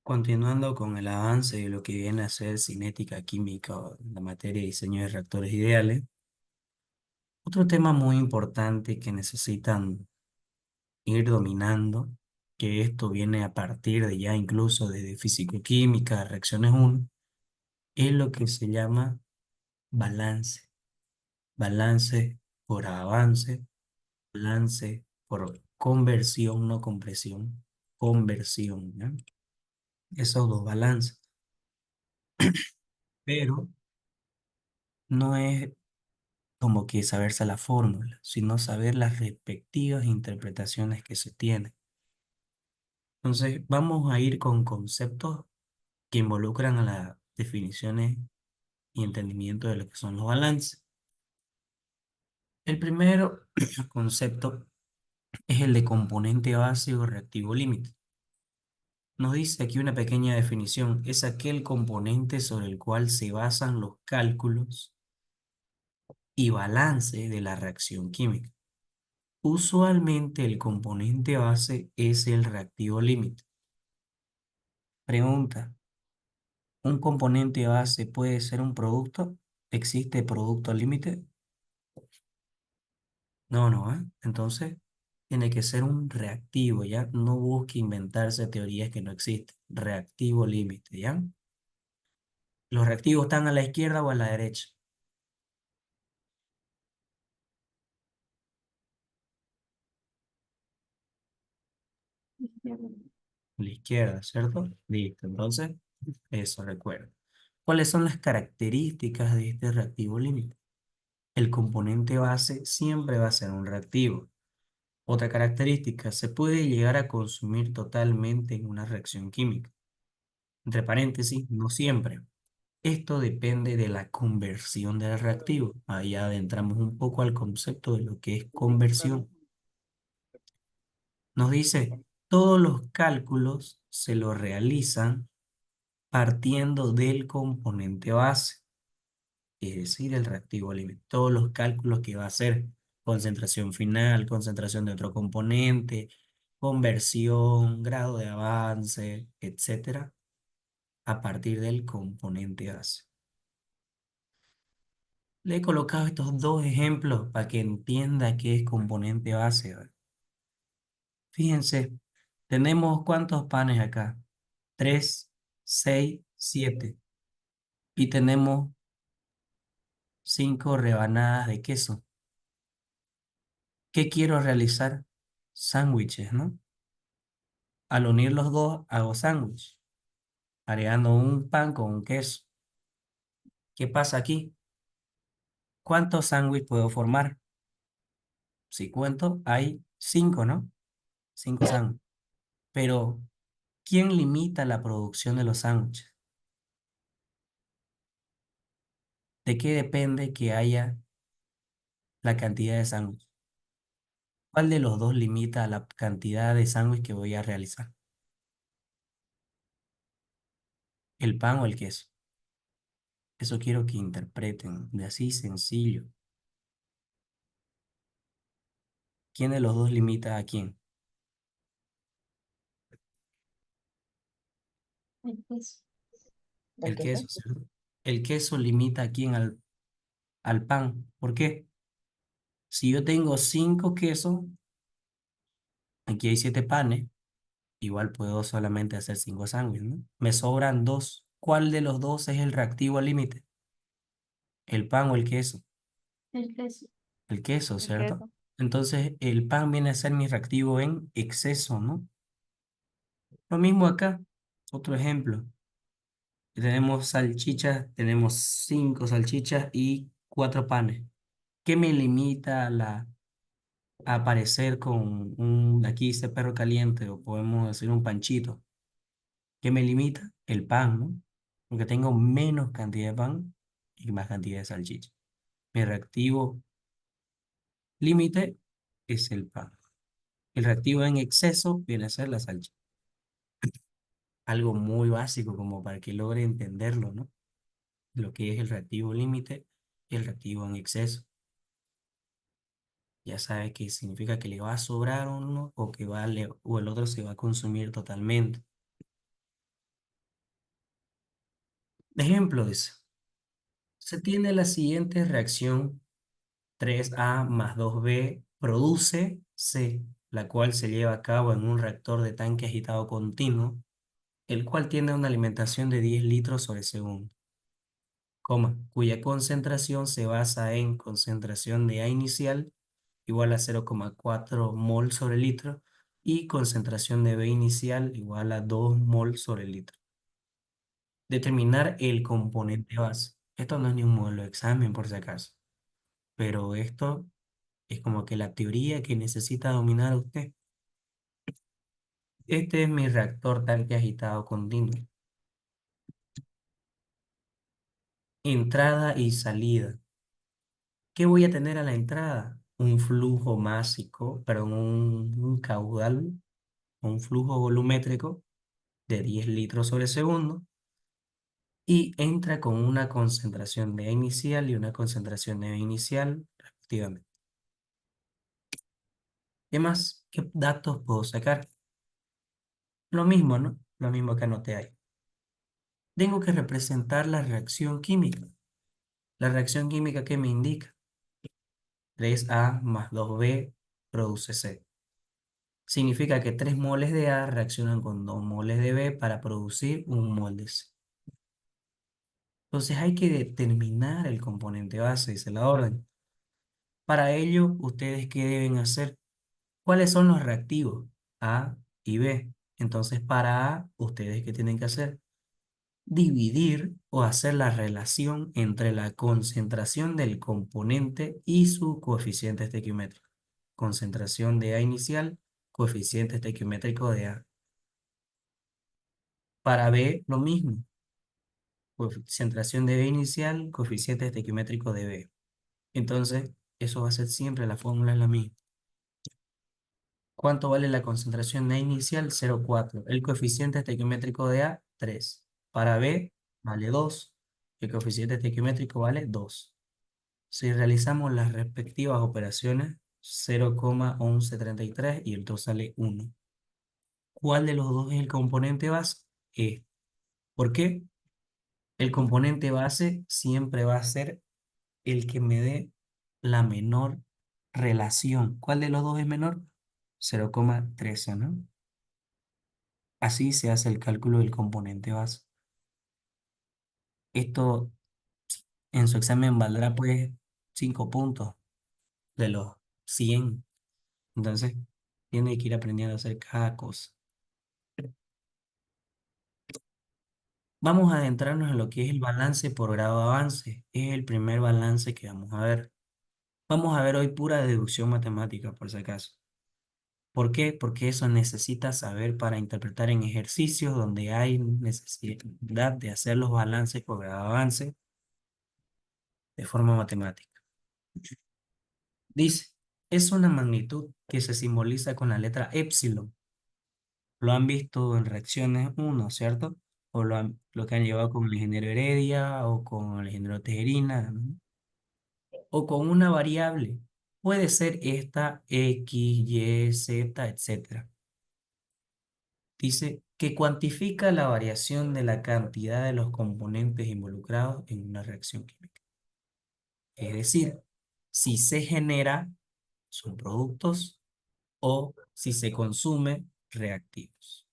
Continuando con el avance de lo que viene a ser cinética química o la materia de diseño de reactores ideales, otro tema muy importante que necesitan ir dominando, que esto viene a partir de ya incluso de físico-química, reacciones 1, es lo que se llama balance. Balance por avance, balance por conversión, no compresión, conversión, ¿ya? Esos dos balances. Pero no es como que saberse la fórmula, sino saber las respectivas interpretaciones que se tienen. Entonces, vamos a ir con conceptos que involucran a las definiciones y entendimiento de lo que son los balances. El primero concepto es el de componente base o reactivo límite. Nos dice aquí una pequeña definición, es aquel componente sobre el cual se basan los cálculos y balance de la reacción química. Usualmente el componente base es el reactivo límite. Pregunta, ¿un componente base puede ser un producto? ¿Existe producto límite? No, no, ¿eh? Entonces, tiene que ser un reactivo, ¿ya? No busque inventarse teorías que no existen. Reactivo límite, ¿ya? ¿Los reactivos están a la izquierda o a la derecha? A la izquierda, ¿cierto? Listo, entonces, eso recuerda. ¿Cuáles son las características de este reactivo límite? El componente base siempre va a ser un reactivo. Otra característica, se puede llegar a consumir totalmente en una reacción química. Entre paréntesis, no siempre. Esto depende de la conversión del reactivo. Ahí adentramos un poco al concepto de lo que es conversión. Nos dice, todos los cálculos se los realizan partiendo del componente base, es decir, el reactivo límite. Todos los cálculos que va a hacer, concentración final, concentración de otro componente, conversión, grado de avance, etcétera, a partir del componente base. Le he colocado estos dos ejemplos para que entienda qué es componente base. ¿Verdad? Fíjense, tenemos ¿cuántos panes acá? 3, 6, 7. Y tenemos 5 rebanadas de queso. ¿Qué quiero realizar? Sándwiches, ¿no? Al unir los dos, hago sándwich, agregando un pan con un queso. ¿Qué pasa aquí? ¿Cuántos sándwiches puedo formar? Si cuento, hay 5, ¿no? 5 sándwiches. Pero, ¿quién limita la producción de los sándwiches? ¿De qué depende que haya la cantidad de sándwiches? ¿Cuál de los dos limita la cantidad de sándwiches que voy a realizar? ¿El pan o el queso? Eso quiero que interpreten, de así sencillo. ¿Quién de los dos limita a quién? El queso. ¿Del El queso, queso? ¿cierto? El queso limita a quién al pan. ¿Por qué? Si yo tengo 5 quesos, aquí hay 7 panes, igual puedo solamente hacer 5 sándwiches, ¿no? Me sobran 2. ¿Cuál de los dos es el reactivo al límite? ¿El pan o el queso? El queso. El queso, El ¿cierto? queso. Entonces, el pan viene a ser mi reactivo en exceso, ¿no? Lo mismo acá, otro ejemplo. Tenemos salchichas, tenemos 5 salchichas y 4 panes. ¿Qué me limita a aparecer con aquí dice perro caliente o podemos decir un panchito? ¿Qué me limita? El pan, ¿no? Porque tengo menos cantidad de pan y más cantidad de salchicha. Mi reactivo límite es el pan. El reactivo en exceso viene a ser la salchicha. Algo muy básico como para que logre entenderlo, ¿no? Lo que es el reactivo límite y el reactivo en exceso. Ya sabe que significa que le va a sobrar uno o que o el otro se va a consumir totalmente. Ejemplo dice, se tiene la siguiente reacción: 3A más 2B produce C, la cual se lleva a cabo en un reactor de tanque agitado continuo, el cual tiene una alimentación de 10 litros sobre segundo, coma, cuya concentración se basa en concentración de A inicial igual a 0,4 mol sobre litro y concentración de B inicial igual a 2 mol sobre litro. Determinar el componente base. Esto no es ni un modelo de examen por si acaso, pero esto es como que la teoría que necesita dominar usted. Este es mi reactor tanque agitado continuo. Entrada y salida. ¿Qué voy a tener a la entrada? Un flujo másico, perdón, un caudal, un flujo volumétrico de 10 litros sobre segundo y entra con una concentración de A inicial y una concentración de B inicial, respectivamente. ¿Qué más? ¿Qué datos puedo sacar? Lo mismo, ¿no? Lo mismo que anoté ahí. Tengo que representar la reacción química. La reacción química que me indica 3A más 2B produce C. Significa que 3 moles de A reaccionan con 2 moles de B para producir un mol de C. Entonces hay que determinar el componente base, dice la orden. Para ello, ¿ustedes qué deben hacer? ¿Cuáles son los reactivos? A y B. Entonces, para A, ¿ustedes qué tienen que hacer? Dividir o hacer la relación entre la concentración del componente y su coeficiente estequiométrico. Concentración de A inicial, coeficiente estequiométrico de A. Para B, lo mismo. Concentración de B inicial, coeficiente estequiométrico de B. Entonces, eso va a ser siempre, la fórmula es la misma. ¿Cuánto vale la concentración de A inicial? 0,4. El coeficiente estequiométrico de A, 3. Para B, vale 2. El coeficiente estequiométrico vale 2. Si realizamos las respectivas operaciones, 0,1133 y el 2 sale 1. ¿Cuál de los dos es el componente base? E. ¿Por qué? El componente base siempre va a ser el que me dé la menor relación. ¿Cuál de los dos es menor? 0,13, ¿no? Así se hace el cálculo del componente base. Esto en su examen valdrá pues 5 puntos de los 100. Entonces, tiene que ir aprendiendo a hacer cada cosa. Vamos a adentrarnos en lo que es el balance por grado de avance. Es el primer balance que vamos a ver. Vamos a ver hoy pura deducción matemática, por si acaso. ¿Por qué? Porque eso necesita saber para interpretar en ejercicios donde hay necesidad de hacer los balances por grado de avance de forma matemática. Dice, es una magnitud que se simboliza con la letra epsilon. Lo han visto en reacciones uno, ¿cierto? O lo que han llevado con el ingeniero Heredia o con el ingeniero Tejerina, ¿no? O con una variable. Puede ser esta X, Y, Z, etcétera. Dice que cuantifica la variación de la cantidad de los componentes involucrados en una reacción química. Es decir, si se genera, son productos o si se consume, reactivos.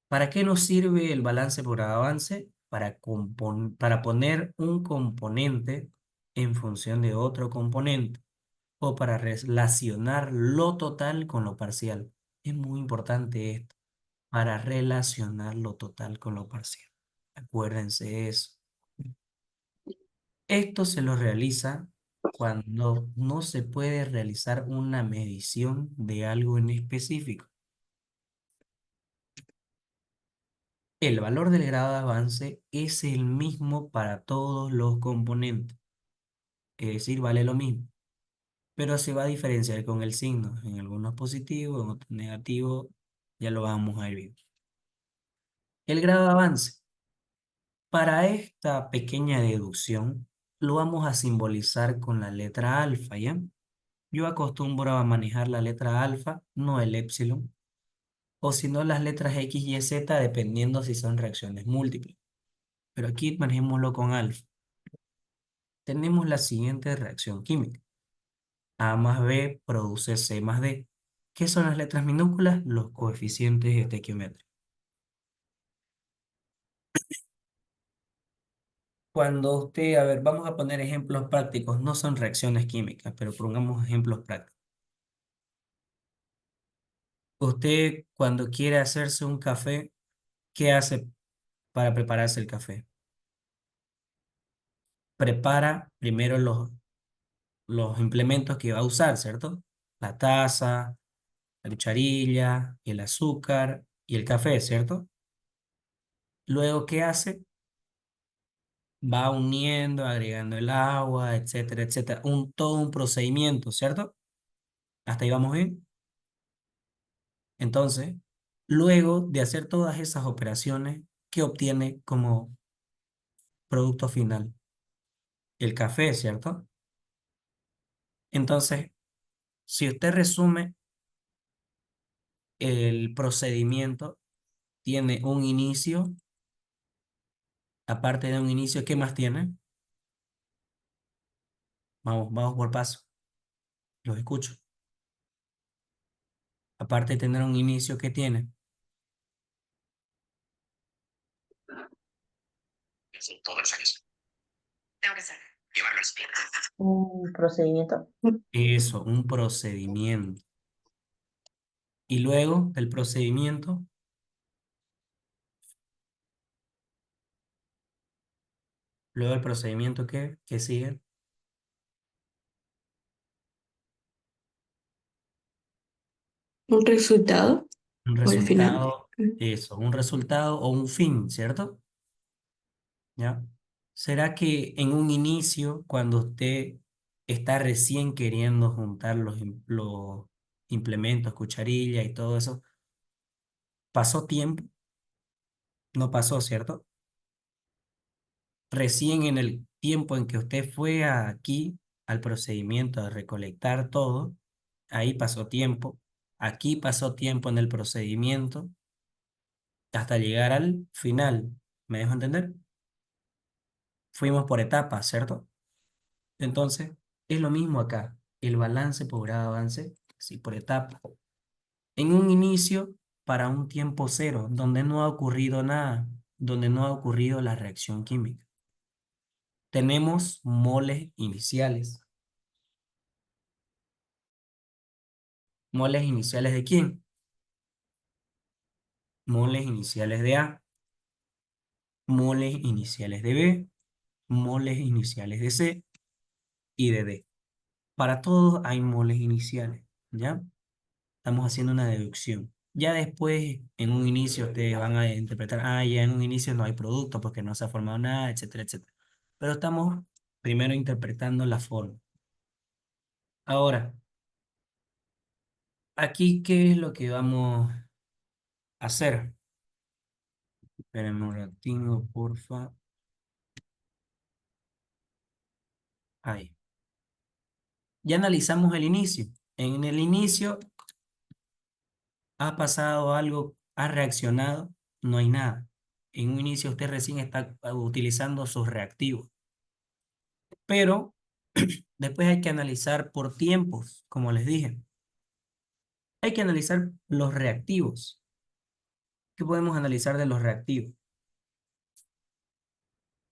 ¿Para qué nos sirve el balance por avance? Para poner un componente en función de otro componente o para relacionar lo total con lo parcial. Es muy importante esto, para relacionar lo total con lo parcial. Acuérdense eso. Esto se lo realiza cuando no se puede realizar una medición de algo en específico. El valor del grado de avance es el mismo para todos los componentes, es decir, vale lo mismo, pero se va a diferenciar con el signo, en algunos positivo, en otros negativo, ya lo vamos a ir viendo. El grado de avance, para esta pequeña deducción, lo vamos a simbolizar con la letra alfa, ¿ya? Yo acostumbro a manejar la letra alfa, no el épsilon, o si no las letras X, Y, Z, dependiendo si son reacciones múltiples. pero aquí manejémoslo con alfa. Tenemos la siguiente reacción química. A más B produce C más D. ¿Qué son las letras minúsculas? Los coeficientes estequiométricos. Cuando usted, a ver, vamos a poner ejemplos prácticos, no son reacciones químicas, pero pongamos ejemplos prácticos. Usted cuando quiere hacerse un café, ¿qué hace para prepararse el café? Prepara primero los implementos que va a usar, ¿cierto? La taza, la cucharilla, el azúcar y el café, ¿cierto? Luego, ¿qué hace? Va uniendo, agregando el agua, etcétera, etcétera. Todo un procedimiento, ¿cierto? Hasta ahí vamos bien. Entonces, luego de hacer todas esas operaciones, ¿qué obtiene como producto final? El café, ¿cierto? Entonces, si usted resume el procedimiento, tiene un inicio, aparte de un inicio, ¿qué más tiene? Vamos por paso, los escucho. Aparte de tener un inicio, ¿qué tiene? Sí, todos los años. Tengo que hacer. Llevarlo al hospital. Un procedimiento. Eso, un procedimiento. Y luego del procedimiento, luego del procedimiento, ¿qué sigue? Un resultado Un o el final. resultado, eso, un resultado o un fin, ¿cierto? ¿Ya? ¿Será que en un inicio, cuando usted está recién queriendo juntar los implementos, cucharilla y todo eso, pasó tiempo? No pasó, ¿cierto? Recién en el tiempo en que usted fue aquí al procedimiento de recolectar todo, ahí pasó tiempo, aquí pasó tiempo en el procedimiento hasta llegar al final. ¿Me dejo entender? Fuimos por etapas, ¿cierto? Entonces, es lo mismo acá, el balance por grado de avance, sí, por etapas. En un inicio, para un tiempo cero, donde no ha ocurrido nada, donde no ha ocurrido la reacción química. Tenemos moles iniciales. ¿Moles iniciales de quién? Moles iniciales de A, moles iniciales de B, moles iniciales de C y de D. Para todos hay moles iniciales, ¿ya? Estamos haciendo una deducción. Ya después, en un inicio, ustedes van a interpretar, ya en un inicio no hay producto porque no se ha formado nada, etcétera, etcétera. Pero estamos primero interpretando la forma. Ahora, aquí, ¿qué es lo que vamos a hacer? Espérenme un ratito, porfa. Ahí. Ya analizamos el inicio. En el inicio ha pasado algo, ha reaccionado, no hay nada. En un inicio usted recién está utilizando sus reactivos. Pero después hay que analizar por tiempos, como les dije. Hay que analizar los reactivos. ¿Qué podemos analizar de los reactivos?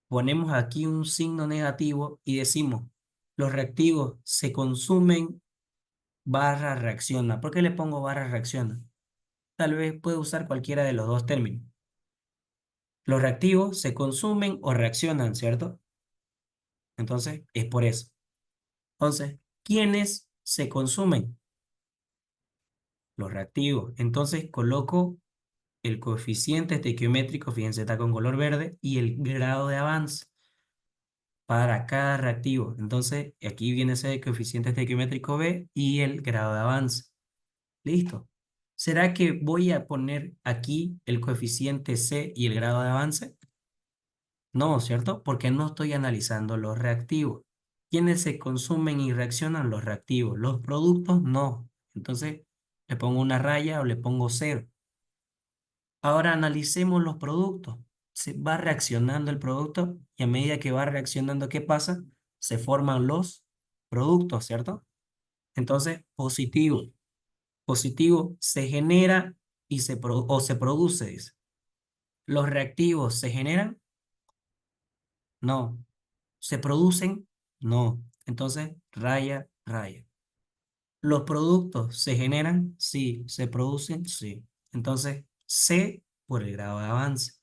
Ponemos aquí un signo negativo y decimos, los reactivos se consumen barra reacciona. ¿Por qué le pongo barra reacciona? Tal vez puede usar cualquiera de los dos términos. Los reactivos se consumen o reaccionan, ¿cierto? Entonces, es por eso. Entonces, ¿quiénes se consumen? Los reactivos. Entonces, coloco el coeficiente estequiométrico, fíjense, está con color verde, y el grado de avance para cada reactivo. Entonces, aquí viene ese coeficiente estequiométrico B y el grado de avance. Listo. ¿Será que voy a poner aquí el coeficiente C y el grado de avance? No, ¿cierto? Porque no estoy analizando los reactivos. ¿Quiénes se consumen y reaccionan? Los reactivos. Los productos no. Entonces, le pongo una raya o le pongo cero. Ahora analicemos los productos. se va reaccionando el producto y a medida que va reaccionando, ¿qué pasa? Se forman los productos, ¿cierto? Entonces, positivo. Positivo se genera y o se produce, dice. ¿Los reactivos se generan? No. ¿Se producen? No. Entonces, raya, raya. ¿Los productos se generan? Sí. ¿Se producen? Sí. Entonces, C por el grado de avance.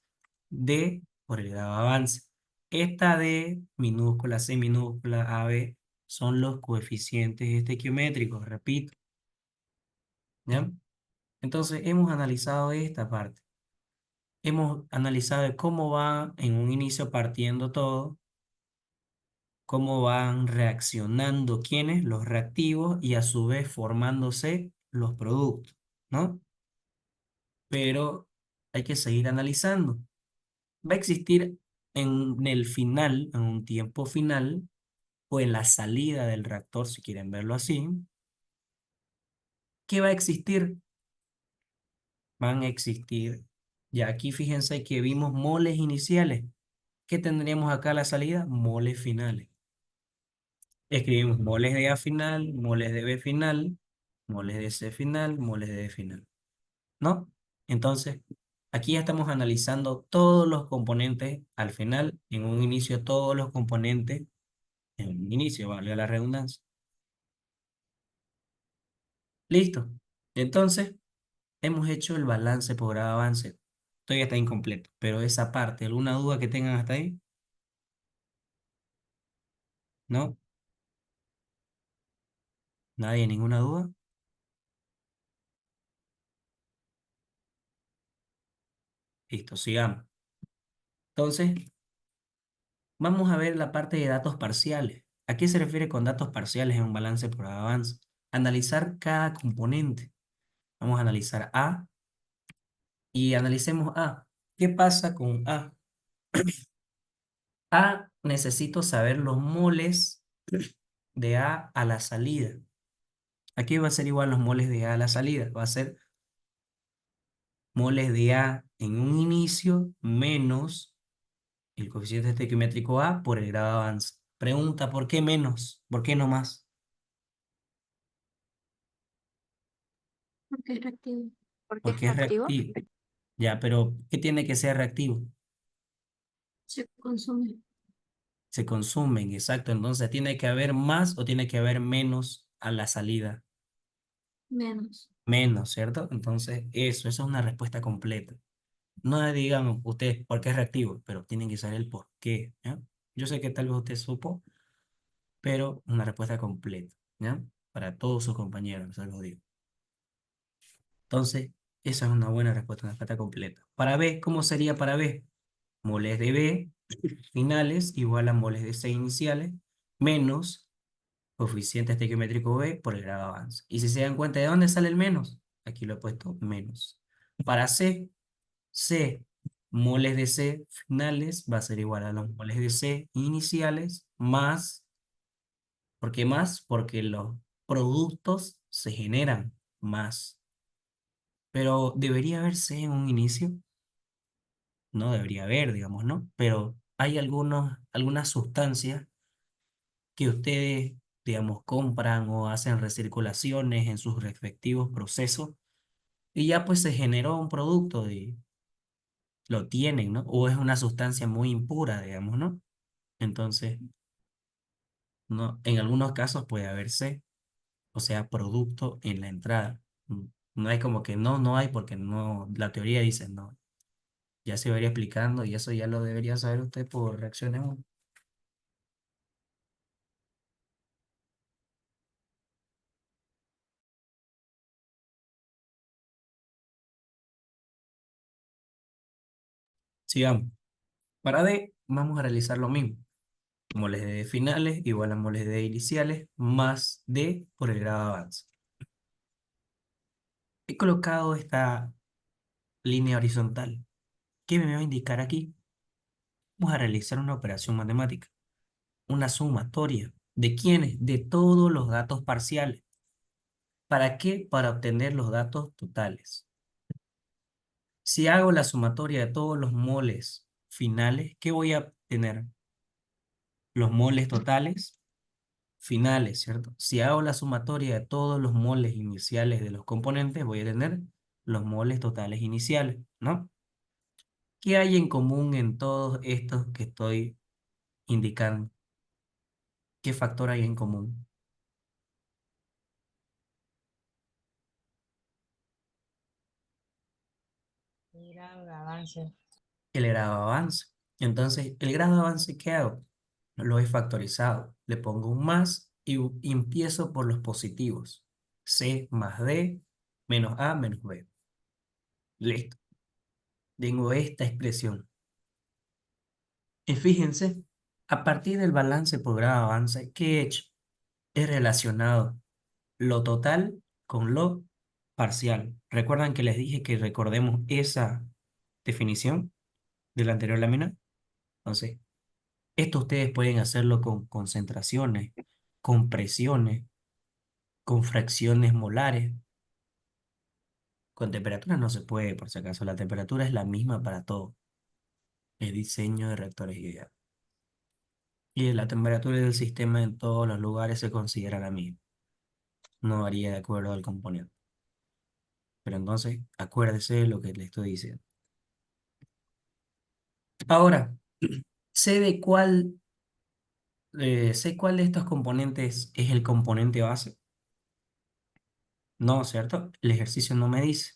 D por el grado de avance. Esta D minúscula, C minúscula, AB son los coeficientes estequiométricos, repito. ¿Ya? Entonces, hemos analizado esta parte. Hemos analizado de cómo va en un inicio partiendo todo, cómo van reaccionando quiénes, los reactivos, y a su vez formándose los productos, ¿no? Pero hay que seguir analizando. Va a existir en el final, en un tiempo final, o en la salida del reactor, si quieren verlo así, ¿qué va a existir? Van a existir, ya aquí fíjense que vimos moles iniciales. ¿Qué tendríamos acá a la salida? Moles finales. Escribimos moles de A final, moles de B final, moles de C final, moles de D final, ¿no? Entonces, aquí ya estamos analizando todos los componentes al final, en un inicio todos los componentes, en un inicio, vale la redundancia. Listo. Entonces, hemos hecho el balance por grado avance. Todavía está incompleto, pero esa parte, ¿alguna duda que tengan hasta ahí? ¿No? ¿Nadie? ¿Ninguna duda? Listo, sigamos. Entonces, vamos a ver la parte de datos parciales. ¿A qué se refiere con datos parciales en un balance por avance? Analizar cada componente. Vamos a analizar A y analicemos A. ¿Qué pasa con A? A, necesito saber los moles de A la salida. Aquí va a ser igual los moles de A la salida. Va a ser moles de A en un inicio menos el coeficiente estequiométrico A por el grado de avance. Pregunta, ¿por qué menos? ¿Por qué no más? Porque es reactivo. Porque es Porque es reactivo, reactivo. Ya, pero ¿qué tiene que ser reactivo? se consume Se consumen, exacto. Entonces, ¿tiene que haber más o tiene que haber menos a la salida? menos. Menos, ¿cierto? Entonces, eso es una respuesta completa. No digan ustedes por qué es reactivo, pero tienen que saber el por qué, ¿ya? Yo sé que tal vez usted supo, pero una respuesta completa, ¿ya? Para todos sus compañeros, se los digo. Entonces, esa es una buena respuesta, una respuesta completa. Para B, ¿cómo sería para B? Moles de B finales igual a moles de C iniciales menos coeficiente estequiométrico B por el grado de avance. Y si se dan cuenta de dónde sale el menos, aquí lo he puesto menos. Para C, C, moles de C finales va a ser igual a los moles de C iniciales más, ¿por qué más? Porque los productos se generan más. Pero ¿debería haber C en un inicio? No debería haber, digamos, ¿no? Pero hay algunas sustancias que ustedes, digamos, compran o hacen recirculaciones en sus respectivos procesos y ya pues se generó un producto y lo tienen, ¿no? O es una sustancia muy impura, digamos, ¿no? Entonces, no, en algunos casos puede haber C, o sea, producto en la entrada. No es como que no hay porque no, la teoría dice no. Ya se vería explicando y eso ya lo debería saber usted por reacciones 1. Sigamos. Para D, vamos a realizar lo mismo. Moles de D finales igual a moles de D iniciales más D por el grado de avance. He colocado esta línea horizontal. ¿Qué me va a indicar aquí? Vamos a realizar una operación matemática, una sumatoria. ¿De quiénes? De todos los datos parciales. ¿Para qué? Para obtener los datos totales. Si hago la sumatoria de todos los moles finales, ¿qué voy a tener? Los moles totales finales, ¿cierto? Si hago la sumatoria de todos los moles iniciales de los componentes, voy a tener los moles totales iniciales, ¿no? ¿Qué hay en común en todos estos que estoy indicando? ¿Qué factor hay en común? Mira, el avance. El grado de avance. Entonces, el grado de avance, ¿qué hago? Lo he factorizado. Le pongo un más y empiezo por los positivos. C más D menos A menos B. Listo. Tengo esta expresión. Y fíjense, a partir del balance por grado de avance, ¿qué he hecho? He relacionado lo total con lo parcial. ¿Recuerdan que les dije que recordemos esa definición de la anterior lámina? Entonces, esto ustedes pueden hacerlo con concentraciones, con presiones, con fracciones molares. Con temperaturas no se puede, por si acaso. La temperatura es la misma para todo. El diseño de reactores ideal. Y la temperatura del sistema en todos los lugares se considera la misma. No varía de acuerdo al componente. Pero entonces, acuérdese de lo que le estoy diciendo. Ahora, sé de sé cuál de estos componentes es el componente base. No, ¿cierto? El ejercicio no me dice.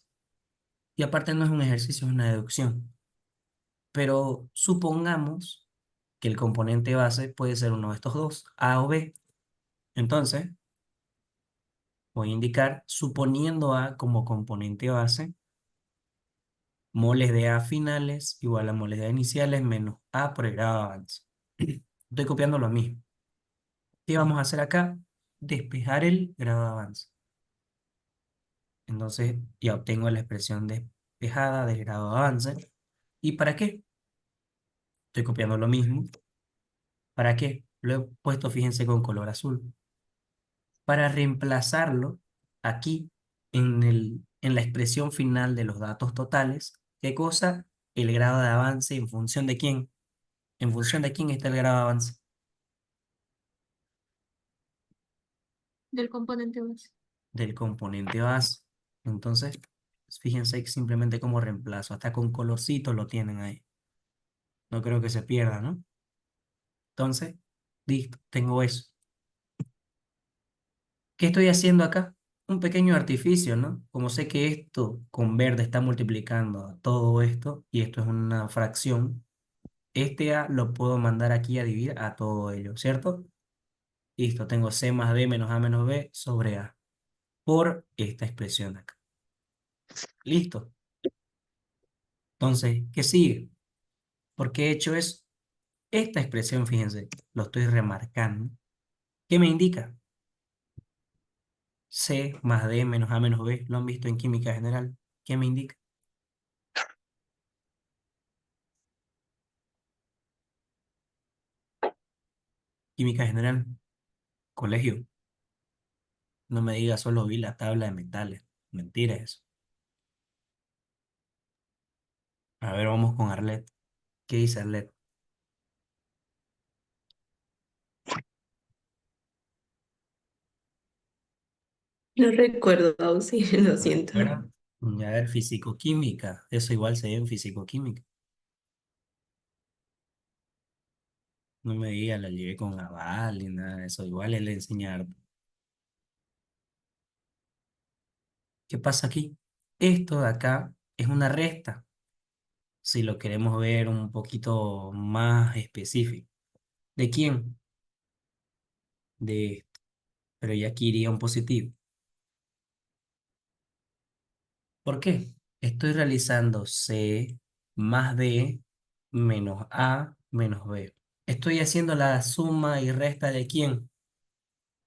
Y aparte no es un ejercicio, es una deducción. Pero supongamos que el componente base puede ser uno de estos dos, A o B. Entonces, voy a indicar, suponiendo A como componente base, moles de A finales igual a moles de A iniciales menos A por el grado de avance. Estoy copiando lo mismo. ¿Qué vamos a hacer acá? Despejar el grado de avance. Entonces ya obtengo la expresión despejada del grado de avance. ¿Y para qué? Estoy copiando lo mismo. ¿Para qué? Lo he puesto, fíjense, con color azul. Para reemplazarlo aquí en la expresión final de los datos totales. ¿Qué cosa? El grado de avance en función de quién. ¿En función de quién está el grado de avance? Del componente base. Del componente base. Entonces, fíjense que simplemente como reemplazo, hasta con colorcito lo tienen ahí. No creo que se pierda, ¿no? Entonces, listo, tengo eso. ¿Qué estoy haciendo acá? Un pequeño artificio, ¿no? Como sé que esto con verde está multiplicando a todo esto, y esto es una fracción, este A lo puedo mandar aquí a dividir a todo ello, ¿cierto? Listo, tengo C más D menos A menos B sobre A por esta expresión de acá. Listo. Entonces, ¿qué sigue? Porque he hecho eso. Esta expresión, fíjense, lo estoy remarcando. ¿Qué me indica? C más D menos A menos B. ¿Lo han visto en química general? ¿Qué me indica? Química general, colegio. No me diga solo vi la tabla de metales. Mentira eso. A ver, vamos con Arlet. ¿Qué dice Arlet? No recuerdo, sí, lo ¿No siento. recuerda? A ver, fisicoquímica. Eso igual se ve en fisicoquímica. No me diga, la llevé con aval ni nada de eso. Igual es le enseñar. ¿Qué pasa aquí? Esto de acá es una resta, si lo queremos ver un poquito más específico. ¿De quién? De esto. Pero ya aquí iría un positivo. ¿Por qué? Estoy realizando C más D menos A menos B. Estoy haciendo la suma y resta de quién?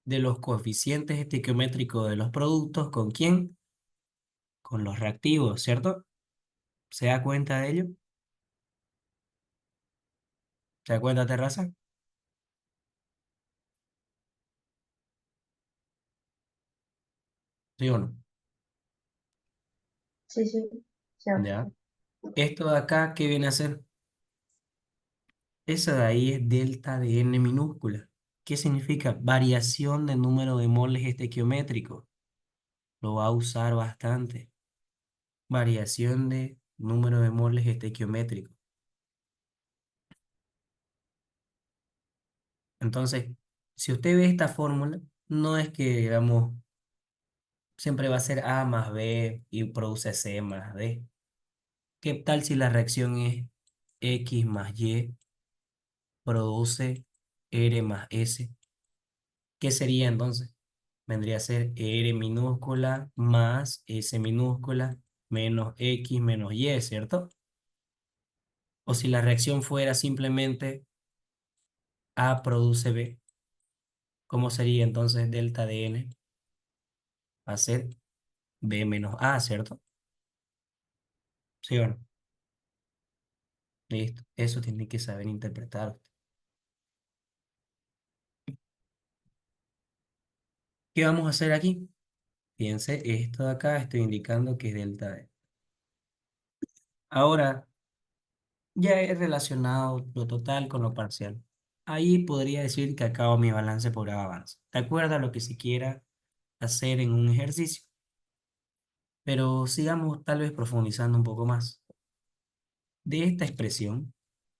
De los coeficientes estequiométricos de los productos. ¿Con quién? Con los reactivos, ¿cierto? ¿Se da cuenta de ello? ¿Se da cuenta, Terraza? ¿Sí o no? Sí, sí. O sea, Ya. Esto de acá, ¿qué viene a ser? Esa de ahí es delta de n minúscula. ¿Qué significa? Variación de número de moles estequiométricos. Lo va a usar bastante. Variación de número de moles estequiométricos. Entonces, si usted ve esta fórmula, no es que, digamos, siempre va a ser A más B y produce C más D. ¿Qué tal si la reacción es X más Y produce R más S? ¿Qué sería entonces? Vendría a ser R minúscula más S minúscula menos X menos Y, ¿cierto? O si la reacción fuera simplemente A produce B, ¿cómo sería entonces delta de N? Va a ser B menos A, ¿cierto? ¿Sí o no? Listo. Eso tiene que saber interpretar. ¿Qué vamos a hacer aquí? Fíjense, esto de acá estoy indicando que es delta D. Ahora, ya he relacionado lo total con lo parcial. Ahí podría decir que acabo mi balance por avance. De acuerdo a lo que se quiera hacer en un ejercicio. Pero sigamos tal vez profundizando un poco más. De esta expresión,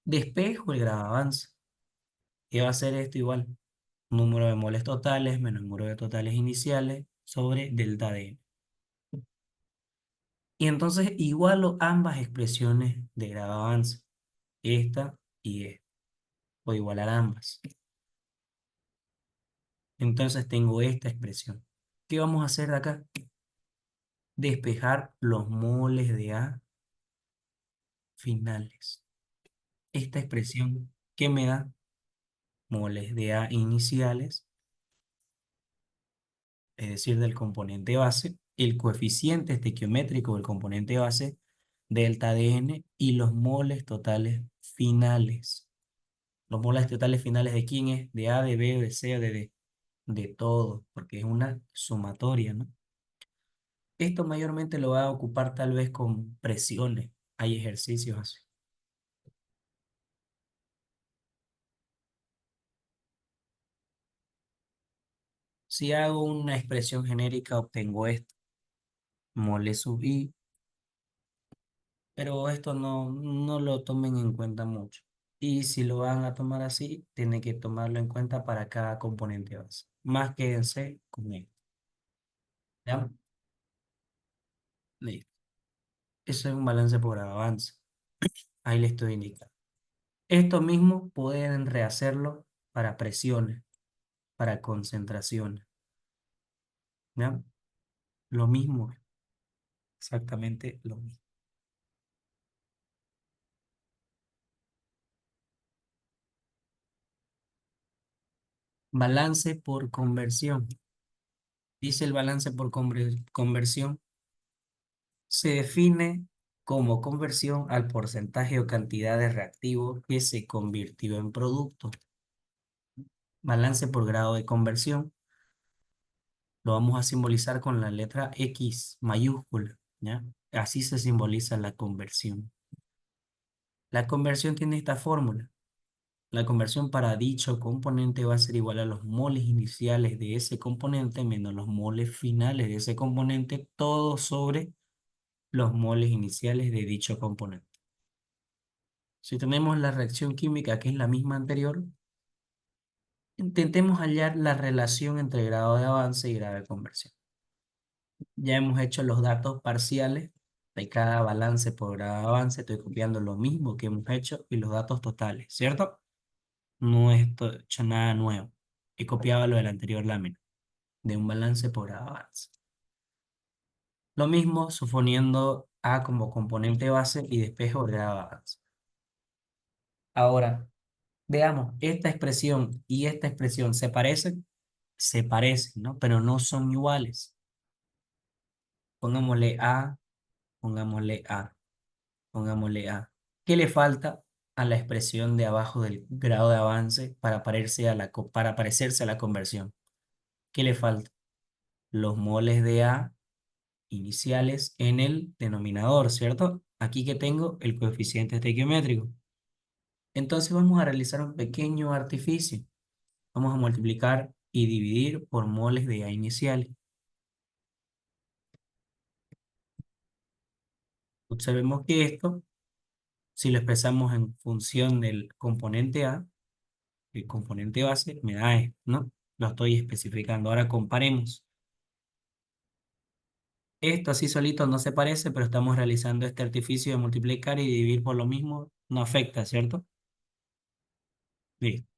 despejo el grado de avance. ¿Qué va a ser esto igual? Número de moles totales menos número de totales iniciales sobre delta D. Y entonces igualo ambas expresiones de grado de avance. Esta y esta. Voy a igualar ambas. Entonces tengo esta expresión. ¿Qué vamos a hacer de acá? Despejar los moles de A finales. Esta expresión que me da moles de A iniciales, es decir, del componente base, el coeficiente estequiométrico del componente base, delta de N, y los moles totales finales. ¿Los moles totales finales de quién es? De A, de B, de C, de D. De todo, porque es una sumatoria, ¿no? Esto mayormente lo va a ocupar tal vez con presiones. Hay ejercicios así. Si hago una expresión genérica, obtengo esto, mole sub i, pero esto no lo tomen en cuenta mucho. Y si lo van a tomar así, tienen que tomarlo en cuenta para cada componente base. Más quédense con esto. ¿Ya? Listo. Eso es un balance por avance. Ahí le estoy indicando. Esto mismo pueden rehacerlo para presiones, para concentraciones. ¿Ya? Lo mismo, exactamente lo mismo. Balance por conversión. Dice el balance por conversión. Se define como conversión al porcentaje o cantidad de reactivo que se convirtió en producto. Balance por grado de conversión. Lo vamos a simbolizar con la letra X mayúscula, ¿ya? Así se simboliza la conversión. La conversión tiene esta fórmula. La conversión para dicho componente va a ser igual a los moles iniciales de ese componente menos los moles finales de ese componente, todo sobre los moles iniciales de dicho componente. Si tenemos la reacción química que es la misma anterior, intentemos hallar la relación entre grado de avance y grado de conversión. Ya hemos hecho los datos parciales de cada balance por grado de avance. Estoy copiando lo mismo que hemos hecho y los datos totales, ¿cierto? No he hecho nada nuevo. He copiado lo de la anterior lámina, de un balance por grado de avance. Lo mismo suponiendo A como componente base y despejo de grado de avance. Ahora, veamos, esta expresión y esta expresión se parecen, ¿no? Pero no son iguales. Pongámosle A, pongámosle A, pongámosle A. ¿Qué le falta a la expresión de abajo del grado de avance para para parecerse a la conversión? ¿Qué le falta? Los moles de A iniciales en el denominador, ¿cierto? Aquí que tengo el coeficiente estequiométrico. Entonces vamos a realizar un pequeño artificio. Vamos a multiplicar y dividir por moles de A iniciales. Observemos que esto, si lo expresamos en función del componente A, el componente base, me da esto, ¿no? Lo estoy especificando. Ahora comparemos. Esto así solito no se parece, pero estamos realizando este artificio de multiplicar y dividir por lo mismo. No afecta, ¿cierto? Listo.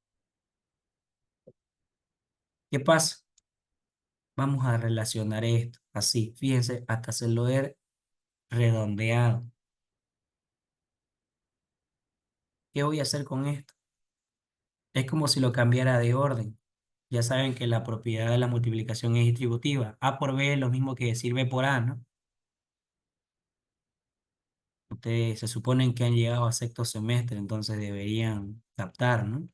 ¿Qué pasa? Vamos a relacionar esto así. Fíjense, hasta hacerlo ver redondeado. ¿Qué voy a hacer con esto? Es como si lo cambiara de orden. Ya saben que la propiedad de la multiplicación es distributiva. A por B es lo mismo que decir B por A, ¿no? Ustedes se suponen que han llegado a sexto semestre, entonces deberían captar, ¿no?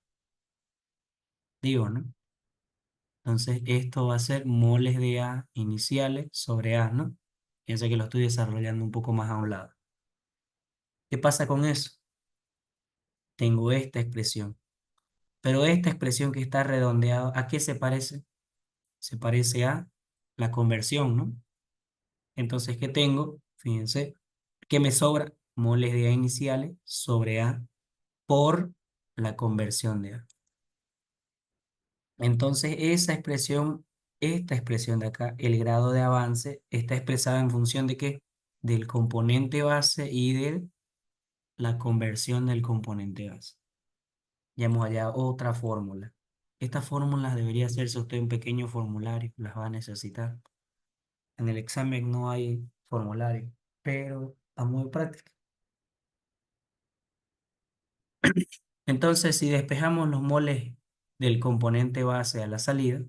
Digo, ¿no? Entonces esto va a ser moles de A iniciales sobre A, ¿no? Fíjense que lo estoy desarrollando un poco más a un lado. ¿Qué pasa con eso? Tengo esta expresión. Pero esta expresión que está redondeada, ¿a qué se parece? Se parece a la conversión, ¿no? Entonces, ¿qué tengo? Fíjense, ¿qué me sobra? Moles de A iniciales sobre A por la conversión de A. Entonces, esta expresión de acá, el grado de avance, está expresada en función de qué? Del componente base y de la conversión del componente base. Llevamos allá otra fórmula. Estas fórmulas debería hacerse usted un pequeño formulario, las va a necesitar. En el examen no hay formulario, pero a muy práctica. Entonces, si despejamos los moles del componente base a la salida,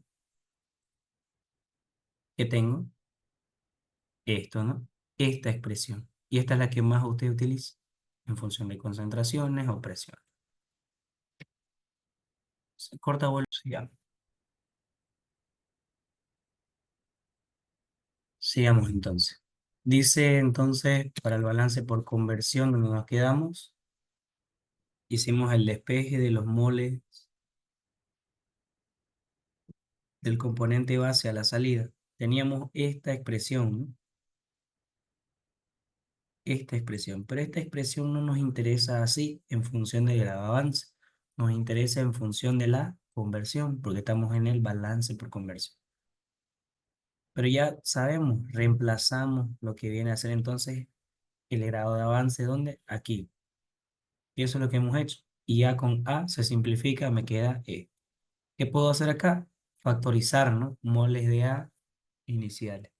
¿qué tengo? Esto, ¿no? Esta expresión. Y esta es la que más usted utiliza en función de concentraciones o presión. Corta vuelta, sigamos. Sigamos entonces. Dice entonces, para el balance por conversión, donde nos quedamos, hicimos el despeje de los moles del componente base a la salida. Teníamos esta expresión, ¿no? Esta expresión, pero esta expresión no nos interesa así en función del grado de avance, nos interesa en función de la conversión, porque estamos en el balance por conversión. Pero ya sabemos, reemplazamos lo que viene a ser entonces el grado de avance, ¿dónde? Aquí. Y eso es lo que hemos hecho. Y ya con A se simplifica, me queda E. ¿Qué puedo hacer acá? Factorizar, ¿no? Moles de A iniciales.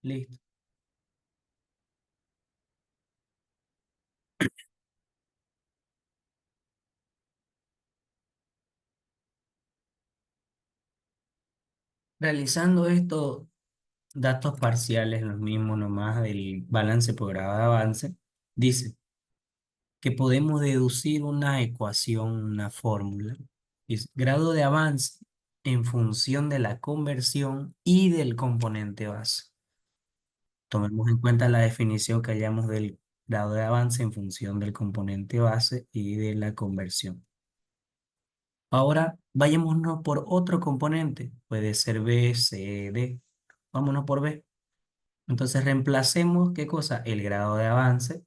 Listo. Realizando estos datos parciales, los mismos nomás del balance por grado de avance, dice que podemos deducir una ecuación, una fórmula, es grado de avance en función de la conversión y del componente base. Tomemos en cuenta la definición que hallamos del grado de avance en función del componente base y de la conversión. Ahora vayámonos por otro componente, puede ser B, C, D. Vámonos por B. Entonces reemplacemos, ¿qué cosa? El grado de avance,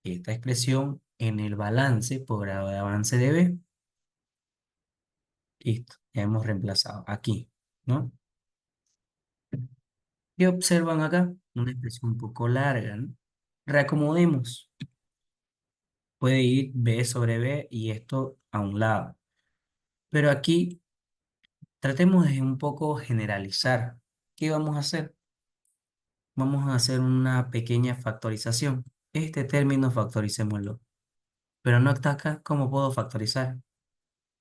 esta expresión en el balance por grado de avance de B. Listo, ya hemos reemplazado aquí, ¿no? ¿Qué observan acá? Una expresión un poco larga, ¿no? Reacomodemos. Puede ir B sobre B y esto a un lado. Pero aquí tratemos de un poco generalizar. ¿Qué vamos a hacer? Vamos a hacer una pequeña factorización. Este término factoricémoslo. Pero no está acá, ¿cómo puedo factorizar?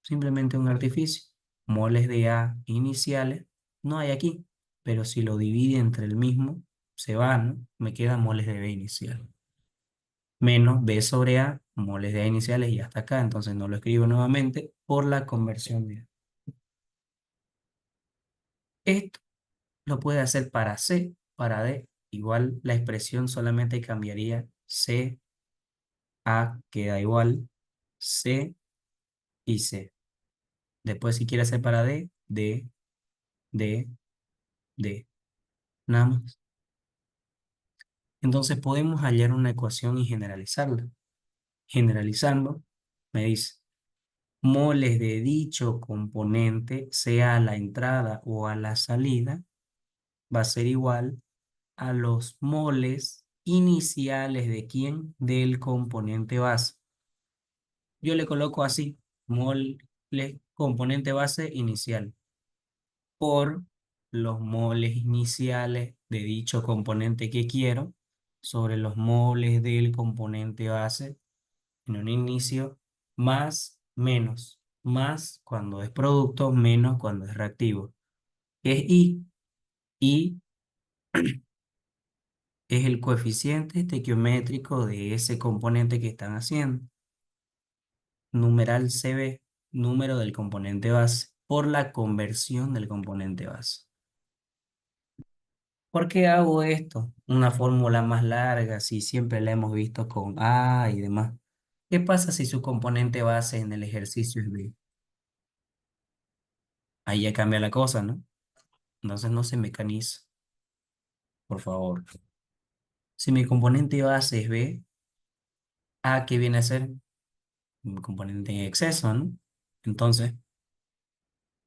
Simplemente un artificio. Moles de A iniciales no hay aquí, pero si lo divide entre el mismo, se va, ¿no? Me queda moles de B inicial. Menos B sobre A, moles de A iniciales y hasta acá, entonces no lo escribo nuevamente por la conversión de A. Esto lo puede hacer para C, para D. Igual la expresión solamente cambiaría C, A queda igual, C y C. Después si quiere hacer para D, D, D, D. Nada más. Entonces podemos hallar una ecuación y generalizarla. Generalizando, me dice, moles de dicho componente, sea a la entrada o a la salida, va a ser igual a los moles iniciales de quién, del componente base. Yo le coloco así, moles componente base inicial, por los moles iniciales de dicho componente que quiero, sobre los moles del componente base en un inicio, más, menos, más cuando es producto, menos cuando es reactivo. ¿Qué es I? I es el coeficiente estequiométrico de ese componente que están haciendo. Numeral CB, número del componente base, por la conversión del componente base. ¿Por qué hago esto? Una fórmula más larga, si siempre la hemos visto con A y demás. ¿Qué pasa si su componente base en el ejercicio es B? Ahí ya cambia la cosa, ¿no? Entonces no se mecaniza, por favor. Si mi componente base es B, A, ¿qué viene a ser? Mi componente en exceso, ¿no? Entonces,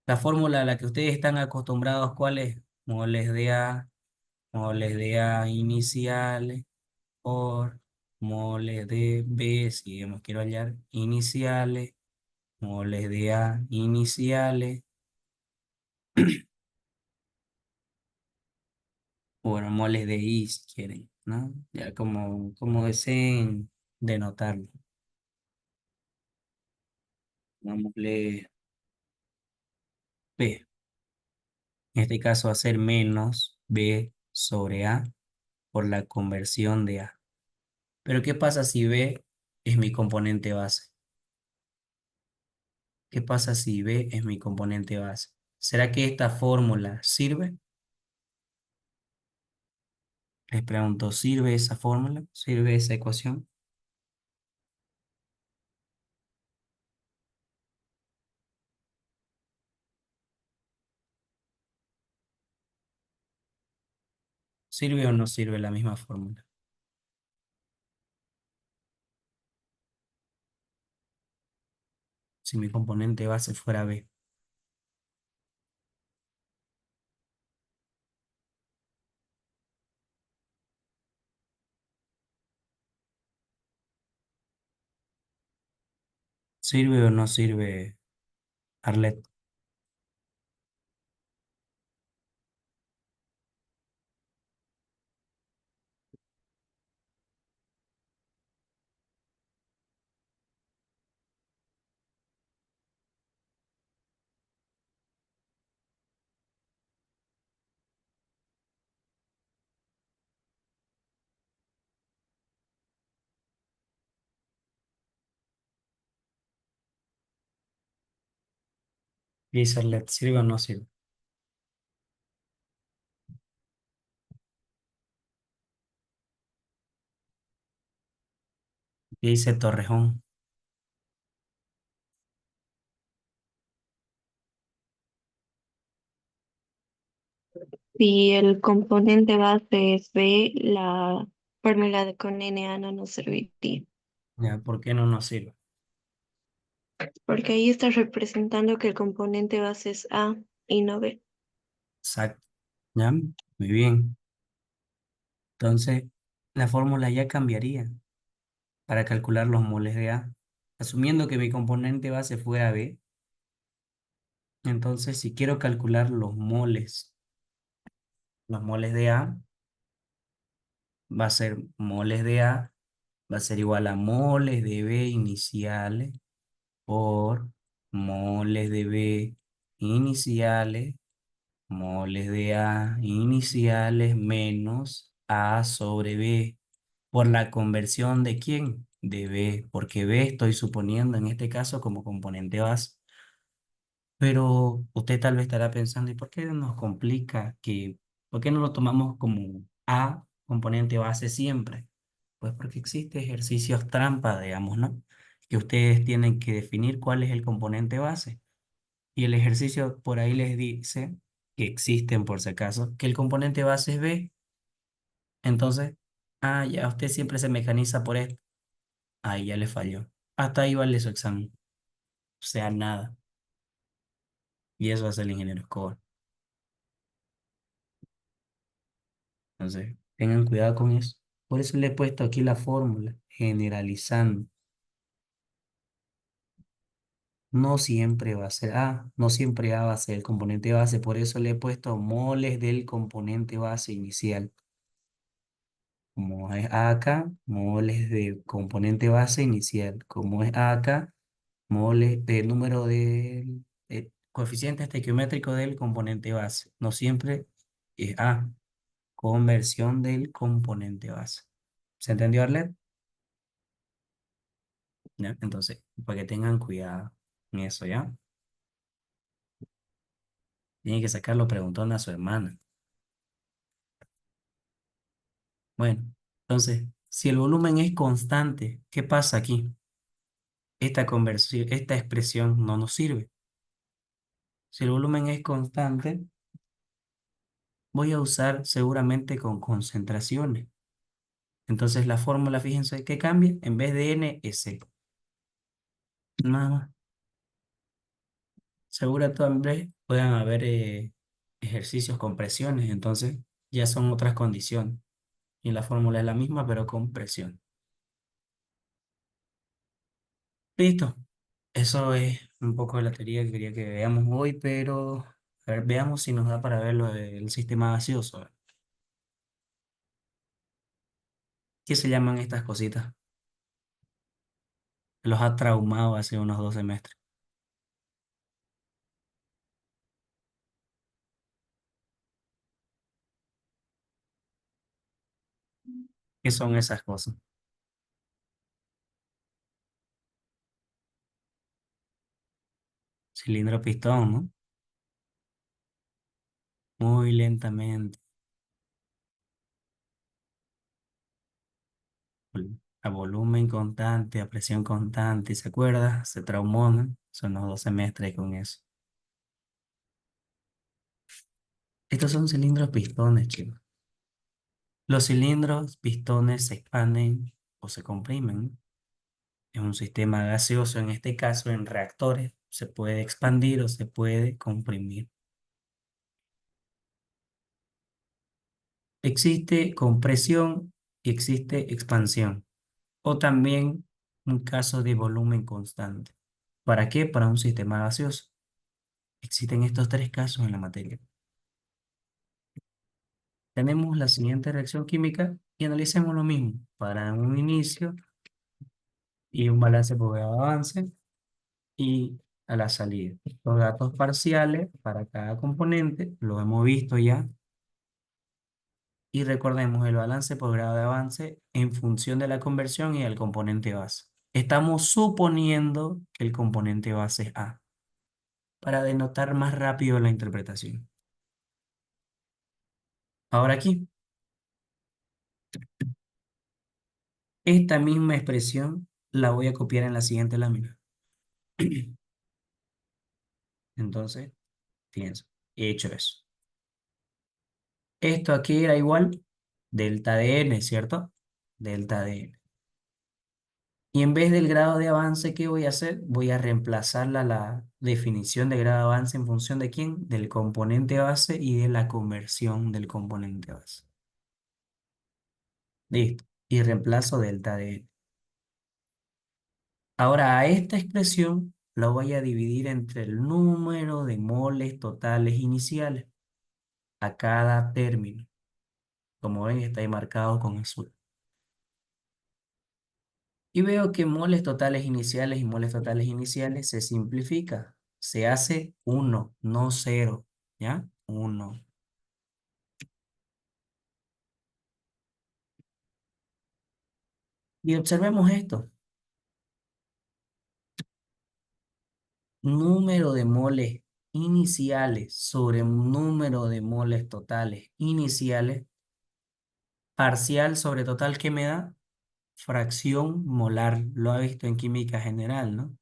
la fórmula a la que ustedes están acostumbrados, ¿cuál es? Moles de A iniciales por moles de B, si hemos quiero hallar iniciales, moles de A iniciales, bueno, moles de I si quieren, ¿no? Ya como deseen denotarlo. Pongámosle B. En este caso va a ser menos B sobre A por la conversión de A. Pero ¿qué pasa si B es mi componente base? ¿Qué pasa si B es mi componente base? ¿Será que esta fórmula sirve? Les pregunto, ¿sirve esa fórmula? ¿Sirve esa ecuación? ¿Sirve o no sirve la misma fórmula? Si mi componente base fuera B. ¿Sirve o no sirve, Arlet? ¿Qué dice Arlet? ¿Sirve o no sirve? ¿Qué dice Torrejón? Si el componente base es B, la fórmula de con NA no nos serviría, Ya, ¿por qué no nos sirve? porque ahí está representando que el componente base es A y no B. Exacto. ¿Ya? Muy bien. Entonces, la fórmula ya cambiaría para calcular los moles de A. Asumiendo que mi componente base fuera B, entonces si quiero calcular los moles de A, va a ser moles de A, va a ser igual a moles de B iniciales por moles de B iniciales, moles de A iniciales menos A sobre B, por la conversión de ¿quién? De B, porque B estoy suponiendo en este caso como componente base. Pero usted tal vez estará pensando, ¿y por qué nos complica por qué no lo tomamos como A componente base siempre? Pues porque existe ejercicios trampa, digamos, ¿no? Que ustedes tienen que definir cuál es el componente base. Y el ejercicio por ahí les dice que existen, por si acaso, que el componente base es B. Entonces, ya usted siempre se mecaniza por esto. Ahí ya le falló. Hasta ahí vale su examen. O sea, nada. Y eso hace el ingeniero Escobar. Entonces, tengan cuidado con eso. Por eso le he puesto aquí la fórmula, generalizando. No siempre va a ser A, no siempre A va a ser el componente base. Por eso le he puesto moles del componente base inicial. Como es A acá, moles de componente base inicial. Como es A acá, moles de número del coeficiente estequiométrico del componente base. No siempre es A, conversión del componente base. ¿Se entendió, Arlet? ¿Ya? Entonces, para que tengan cuidado en eso, ¿ya? Tiene que sacarlo preguntando a su hermana. Bueno, entonces, si el volumen es constante, ¿qué pasa aquí? Esta conversión, esta expresión no nos sirve. Si el volumen es constante, voy a usar seguramente con concentraciones. Entonces la fórmula, fíjense que cambia, en vez de N es C. Nada más. Seguro también puedan haber ejercicios con presiones, entonces ya son otras condiciones. Y la fórmula es la misma, pero con presión. Listo. Eso es un poco de la teoría que quería que veamos hoy, pero a ver, veamos si nos da para ver lo del sistema gaseoso. ¿Qué se llaman estas cositas? Los ha traumado hace unos 2 semestres. ¿Qué son esas cosas? Cilindro pistón, ¿no? Muy lentamente. A volumen constante, a presión constante, ¿se acuerda? Se traumó, ¿no? Son los 2 semestres con eso. Estos son cilindros pistones, chicos. Los cilindros pistones se expanden o se comprimen. Es un sistema gaseoso, en este caso en reactores. Se puede expandir o se puede comprimir. Existe compresión y existe expansión. O también un caso de volumen constante. ¿Para qué? Para un sistema gaseoso. Existen estos 3 casos en la materia. Tenemos la siguiente reacción química y analicemos lo mismo para un inicio y un balance por grado de avance y a la salida. Los datos parciales para cada componente lo hemos visto ya y recordemos el balance por grado de avance en función de la conversión y el componente base. Estamos suponiendo que el componente base es A para denotar más rápido la interpretación. Ahora aquí, esta misma expresión la voy a copiar en la siguiente lámina. Entonces, pienso, he hecho eso. Esto aquí era igual delta de n, ¿cierto? Delta de n. Y en vez del grado de avance, ¿qué voy a hacer? Voy a reemplazar la definición de grado de avance en función de quién? Del componente base y de la conversión del componente base. Listo. Y reemplazo delta de n. Ahora a esta expresión la voy a dividir entre el número de moles totales iniciales a cada término. Como ven, está ahí marcado con azul. Y veo que moles totales iniciales y moles totales iniciales se simplifica. Se hace 1, no 0. ¿Ya? 1. Y observemos esto. Número de moles iniciales sobre un número de moles totales iniciales. Parcial sobre total, ¿qué me da? fracción molar. Lo ha visto en química general, ¿no?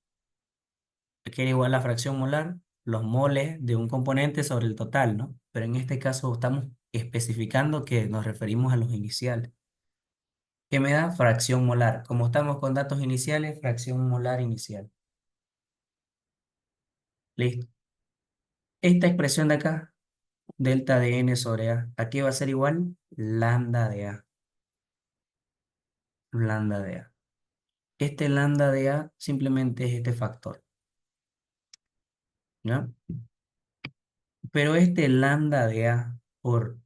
Que era igual a la fracción molar, los moles de un componente sobre el total, ¿no? Pero en este caso estamos especificando que nos referimos a los iniciales. ¿Qué me da? Fracción molar. Como estamos con datos iniciales, fracción molar inicial. Listo. Esta expresión de acá, delta de n sobre a, ¿a qué va a ser igual? Lambda de a. Lambda de a. Este lambda de a simplemente es este factor, ¿ya? Pero este lambda de a por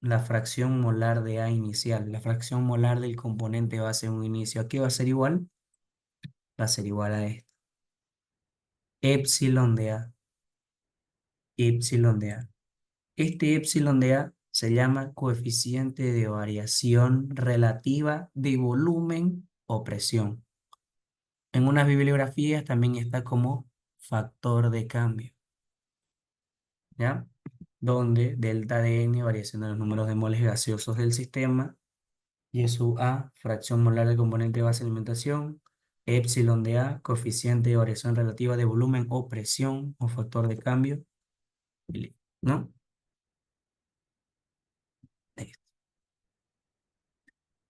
la fracción molar de a inicial, la fracción molar del componente base en un inicio, ¿a qué va a ser igual? Va a ser igual a esto. Epsilon de a. Epsilon de a. Este epsilon de a se llama coeficiente de variación relativa de volumen o presión. En unas bibliografías también está como factor de cambio, ¿ya? Donde delta de n, variación de los números de moles gaseosos del sistema, y sub A, fracción molar del componente base de alimentación, epsilon de A, coeficiente de variación relativa de volumen o presión o factor de cambio, ¿no?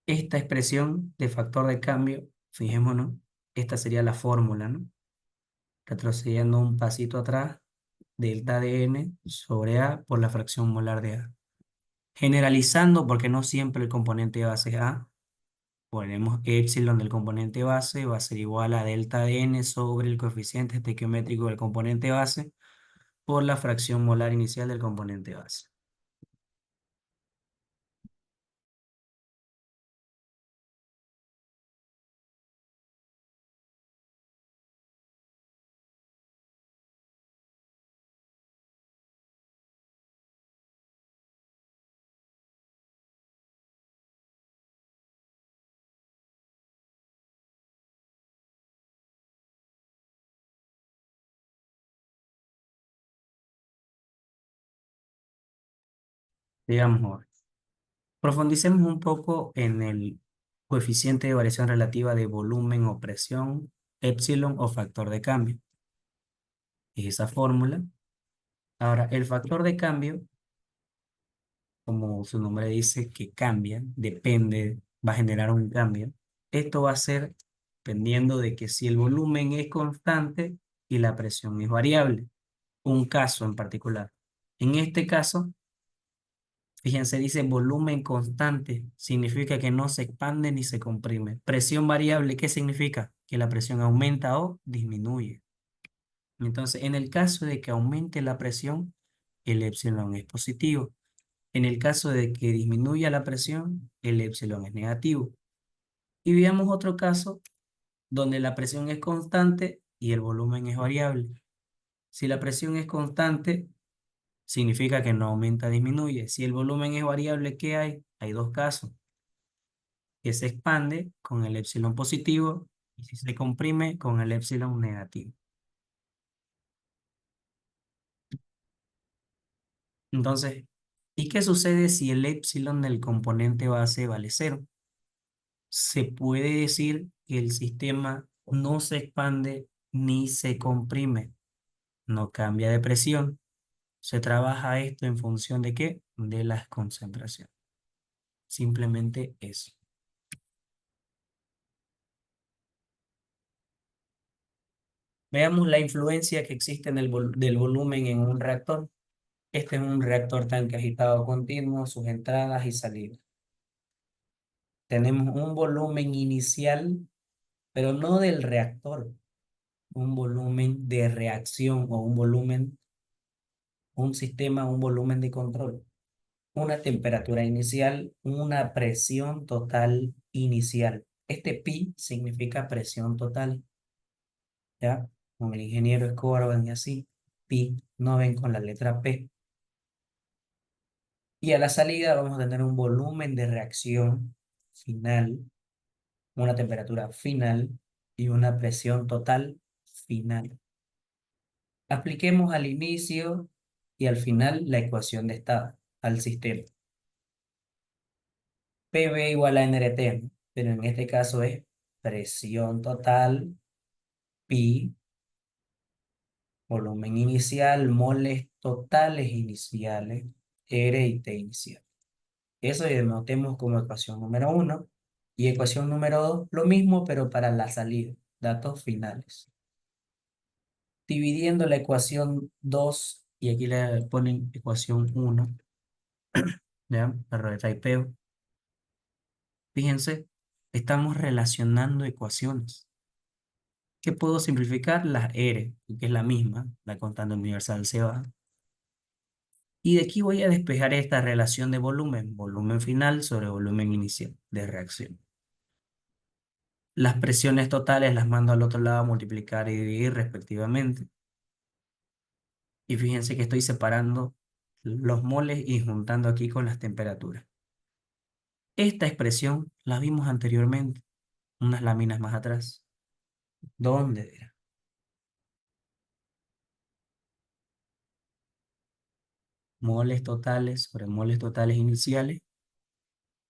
Esta expresión de factor de cambio, fijémonos, esta sería la fórmula, ¿no? Retrocediendo un pasito atrás, delta de n sobre A por la fracción molar de A. Generalizando, porque no siempre el componente base es A, ponemos epsilon del componente base, va a ser igual a delta de n sobre el coeficiente estequiométrico del componente base por la fracción molar inicial del componente base. Digamos ahora, profundicemos un poco en el coeficiente de variación relativa de volumen o presión, epsilon o factor de cambio. Es esa fórmula. Ahora, el factor de cambio, como su nombre dice, que cambia, depende, va a generar un cambio. Esto va a ser dependiendo de que si el volumen es constante y la presión es variable. Un caso en particular. En este caso, fíjense, dice volumen constante, significa que no se expande ni se comprime. Presión variable, ¿qué significa? Que la presión aumenta o disminuye. Entonces, en el caso de que aumente la presión, el epsilon es positivo. En el caso de que disminuya la presión, el epsilon es negativo. Y veamos otro caso donde la presión es constante y el volumen es variable. Si la presión es constante, significa que no aumenta, disminuye. Si el volumen es variable, ¿qué hay? Hay dos casos, que se expande con el epsilon positivo y si se comprime con el epsilon negativo. Entonces, ¿y qué sucede si el epsilon del componente base vale cero? Se puede decir que el sistema no se expande ni se comprime, no cambia de presión. Se trabaja esto en función de ¿qué? De las concentraciones. Simplemente eso. Veamos la influencia que existe en del volumen en un reactor. Este es un reactor tanque agitado continuo, sus entradas y salidas. Tenemos un volumen inicial, pero no del reactor, un volumen de reacción o un volumen, un sistema, un volumen de control. Una temperatura inicial, una presión total inicial. Este pi significa presión total, ¿ya? Con el ingeniero Escobar ven así, pi, no ven con la letra P. Y a la salida vamos a tener un volumen de reacción final, una temperatura final y una presión total final. Apliquemos al inicio y al final la ecuación de estado al sistema. PV igual a nRT, ¿no? pero en este caso es presión total, pi, volumen inicial, moles totales iniciales, R y T inicial. Eso denotemos como ecuación número uno. Y ecuación número 2, lo mismo, pero para la salida, datos finales. Dividiendo la ecuación 2 y aquí le ponen ecuación 1, ¿ya? Para el typeo. Fíjense, estamos relacionando ecuaciones. ¿Qué puedo simplificar? Las R, que es la misma, la constante universal se va. Y de aquí voy a despejar esta relación de volumen, volumen final sobre volumen inicial de reacción. Las presiones totales las mando al otro lado a multiplicar y dividir respectivamente. Y fíjense que estoy separando los moles y juntando aquí con las temperaturas. Esta expresión la vimos anteriormente, unas láminas más atrás. ¿Dónde era? Moles totales sobre moles totales iniciales,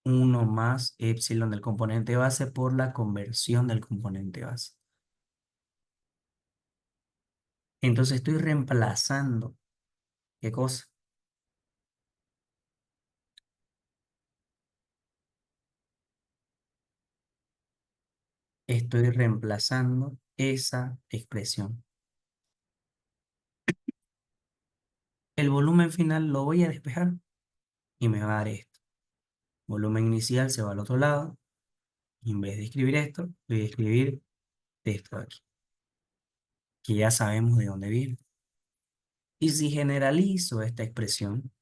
1 más epsilon del componente base por la conversión del componente base. Entonces estoy reemplazando, ¿qué cosa? Estoy reemplazando esa expresión. El volumen final lo voy a despejar y me va a dar esto. Volumen inicial se va al otro lado. Y en vez de escribir esto, voy a escribir esto de aquí, que ya sabemos de dónde viene. Y si generalizo esta expresión,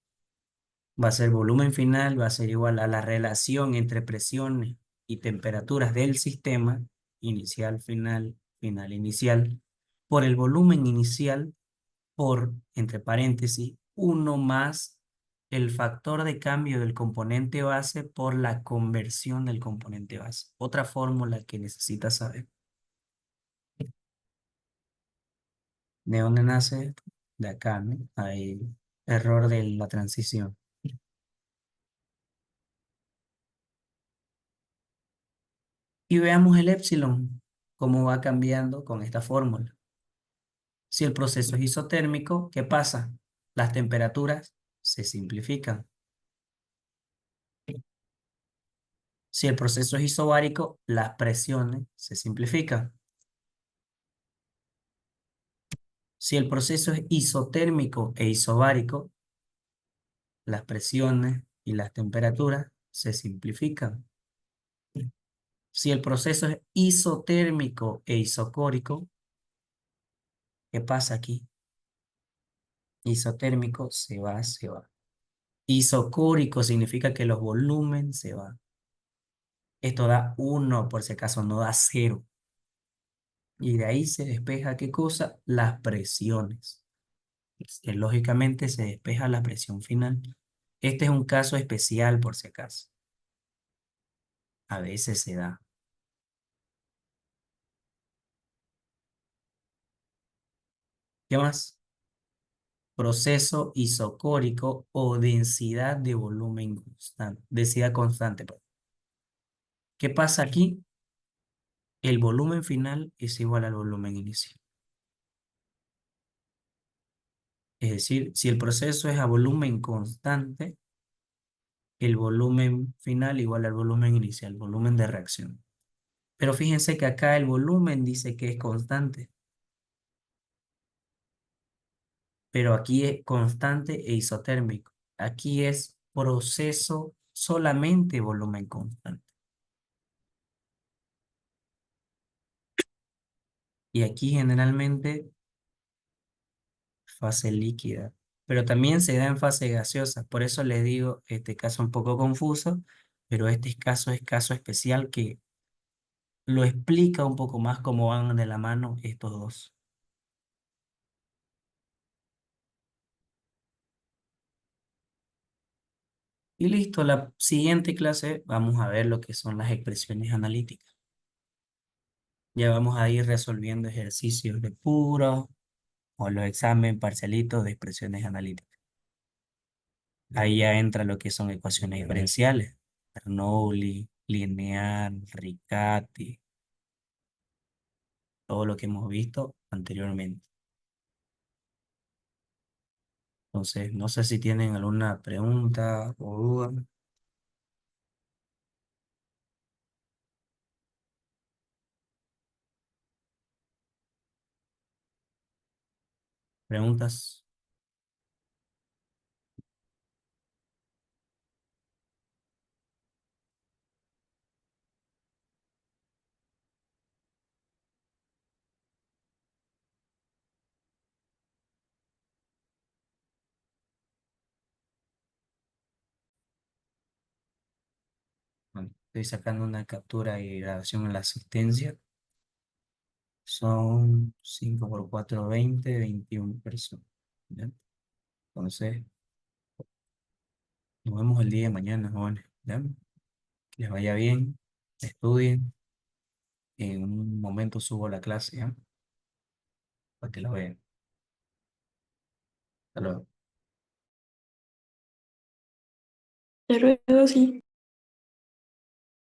va a ser volumen final, va a ser igual a la relación entre presiones y temperaturas del sistema, inicial, final, final, inicial, por el volumen inicial, por, entre paréntesis, 1 más el factor de cambio del componente base por la conversión del componente base. Otra fórmula que necesitas saber. ¿De dónde nace esto? De acá, ¿no? Hay error de la transición. Y veamos el epsilon, cómo va cambiando con esta fórmula. Si el proceso es isotérmico, ¿qué pasa? Las temperaturas se simplifican. Si el proceso es isobárico, las presiones se simplifican. Si el proceso es isotérmico e isobárico, las presiones y las temperaturas se simplifican. Si el proceso es isotérmico e isocórico, ¿qué pasa aquí? Isotérmico se va, se va. Isocórico significa que los volúmenes se van. Esto da 1, por si acaso no da 0. Y de ahí se despeja, ¿qué cosa? Las presiones. Lógicamente se despeja la presión final. Este es un caso especial, por si acaso. A veces se da. ¿Qué más? Proceso isocórico o densidad de volumen constante. Densidad constante, perdón. ¿Qué pasa aquí? El volumen final es igual al volumen inicial. Es decir, si el proceso es a volumen constante, el volumen final igual al volumen inicial, volumen de reacción. Pero fíjense que acá el volumen dice que es constante, pero aquí es constante e isotérmico. Aquí es proceso solamente volumen constante. Y aquí generalmente fase líquida, pero también se da en fase gaseosa. Por eso les digo, este caso un poco confuso, pero este caso es caso especial que lo explica un poco más cómo van de la mano estos dos. Y listo, la siguiente clase vamos a ver lo que son las expresiones analíticas. Ya vamos a ir resolviendo ejercicios de puro o los exámenes parcialitos de expresiones analíticas. Ahí ya entra lo que son ecuaciones diferenciales, Bernoulli, lineal, Riccati, todo lo que hemos visto anteriormente. Entonces, no sé si tienen alguna pregunta o duda. Preguntas. Bueno, estoy sacando una captura y grabación en la asistencia. Son 5 por 4 20 21 personas. ¿Ya? Entonces, nos vemos el día de mañana, jóvenes. ¿Ya? Que les vaya bien, estudien. En un momento subo la clase, ¿ya? Para que la vean. Hasta luego. Pero luego sí.